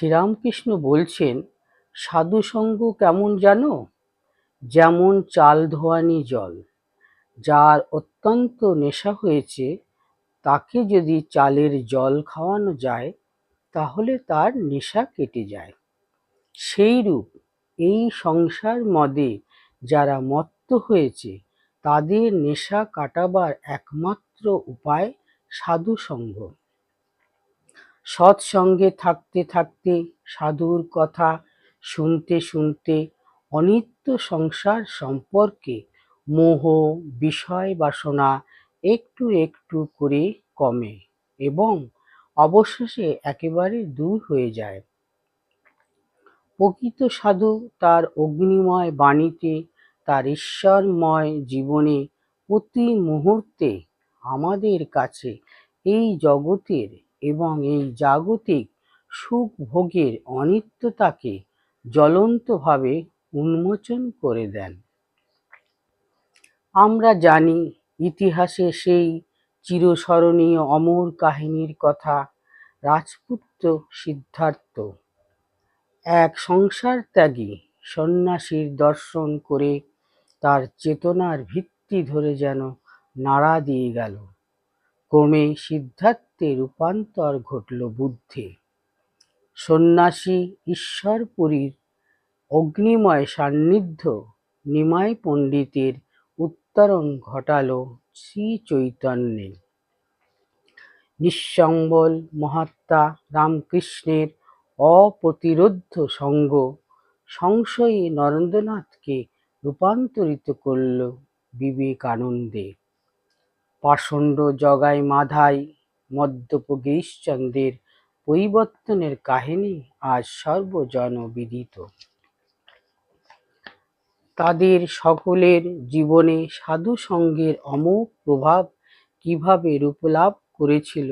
শ্রীরামকৃষ্ণ বলছেন, সাধুসঙ্গ কেমন জানো? যেমন চাল ধোয়ানি জল। যার অত্যন্ত নেশা হয়েছে তাকে যদি চালের জল খাওয়ানো যায় তাহলে তার নেশা কেটে যায়। সেইরূপ এই সংসার মদে যারা মত্ত হয়েছে তাদের নেশা কাটাবার একমাত্র উপায় সাধুসঙ্গ। সৎসঙ্গে থাকতে থাকতে, সাধুর কথা শুনতে শুনতে অনিত্য সংসার সম্পর্কে মোহ, বিষয় বাসনা একটু একটু করে কমে এবং অবশেষে একেবারে দূর হয়ে যায়। প্রকৃত সাধু তার অগ্নিময় বাণীতে, তার ঈশ্বরময় জীবনে প্রতি মুহূর্তে আমাদের কাছে এই জগতের এবং এই জাগতিক সুখ ভোগের অনিত্যতাকে জ্বলন্তভাবে উন্মোচন করে দেন। আমরা জানি ইতিহাসে সেই চিরস্মরণীয় অমর কাহিনীর কথা। রাজপুত্র সিদ্ধার্থ এক সংসার ত্যাগী সন্ন্যাসীর দর্শন করে তার চেতনার ভিত্তি ধরে যেন নাড়া দিয়ে গেল। ক্রমে সিদ্ধার্থের রূপান্তর ঘটল বুদ্ধে। সন্ন্যাসী ঈশ্বরপুরীর অগ্নিময় সান্নিধ্য নিমাই পণ্ডিতের উত্তরণ ঘটাল শ্রী চৈতন্যে। নিঃসম্বল মহাত্মা রামকৃষ্ণের অপ্রতিরোধ্য সঙ্গ সংশয়ী নরেন্দ্রনাথকে রূপান্তরিত করল বিবেকানন্দে। পাষণ্ড জগাই মাধাই মদ্যপ গিরিশচন্দ্রের পরিবর্তনের কাহিনী আজ সর্বজনবিদিত। তাদের সকলের জীবনে সাধুসঙ্গের অমোঘ প্রভাব কিভাবে রূপলাভ করেছিল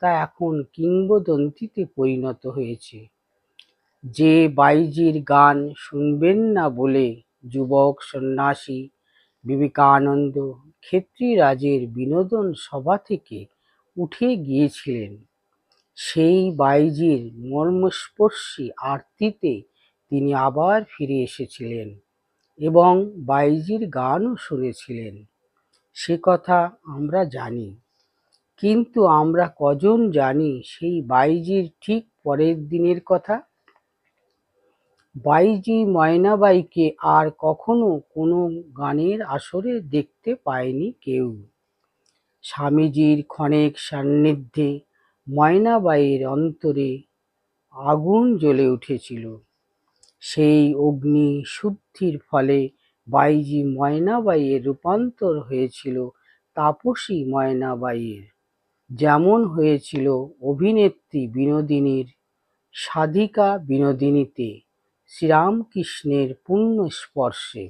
তা এখন কিংবদন্তিতে পরিণত হয়েছে। যে বাইজির গান শুনবেন না বলে যুবক সন্ন্যাসী বিবেকানন্দ ক্ষেত্রীরাজের বিনোদন সভা থেকে উঠে গিয়েছিলেন, সেই বাইজির মর্মস্পর্শী আরতিতে তিনি আবার ফিরে এসেছিলেন এবং বাইজির গানও শুনেছিলেন। সে কথা আমরা জানি, কিন্তু আমরা কজন জানি সেই বাইজির ঠিক পরের দিনের কথা? বাইজি ময়নাবাইকে আর কখনো কোনো গানের আসরে দেখতে পায়নি কেউ। স্বামীজির ক্ষণিক সান্নিধ্যে ময়নাবাইয়ের অন্তরে আগুন জ্বলে উঠেছিল। সেই অগ্নি শুদ্ধির ফলে বাইজি ময়নাবাইয়ের রূপান্তর হয়েছিল তাপসী ময়নাবাইয়ের, যেমন হয়েছিল অভিনেত্রী বিনোদিনীর সাধিকা বিনোদিনীতে শ্রীরামকৃষ্ণের পুণ্য স্পর্শে।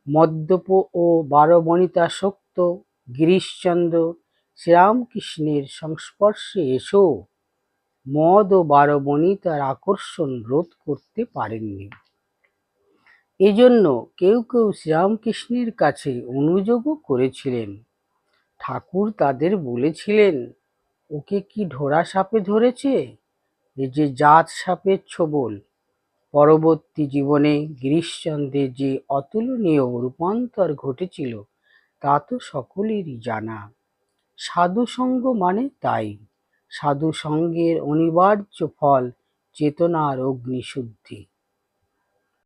মদ্যপ ও বারবণিতাসক্ত গিরিশচন্দ্র শ্রীরামকৃষ্ণের সংস্পর্শে এসেও মদ ও বারবণিতার আকর্ষণ রোধ করতে পারেননি। এজন্য কেউ কেউ শ্রীরামকৃষ্ণের কাছে অনুযোগও করেছিলেন। ঠাকুর তাদের বলেছিলেন, ওকে কি ঢোড়া সাপে ধরেছে, এ যে জাত সাপের ছোবল। পরবর্তী জীবনে গিরিশচন্দ্রের যে অতুলনীয় রূপান্তর ঘটেছিল তা তো সকলেরই জানা। সাধুসঙ্গ মানে তাই। সাধুসঙ্গের অনিবার্য ফল চেতনার অগ্নিশুদ্ধি।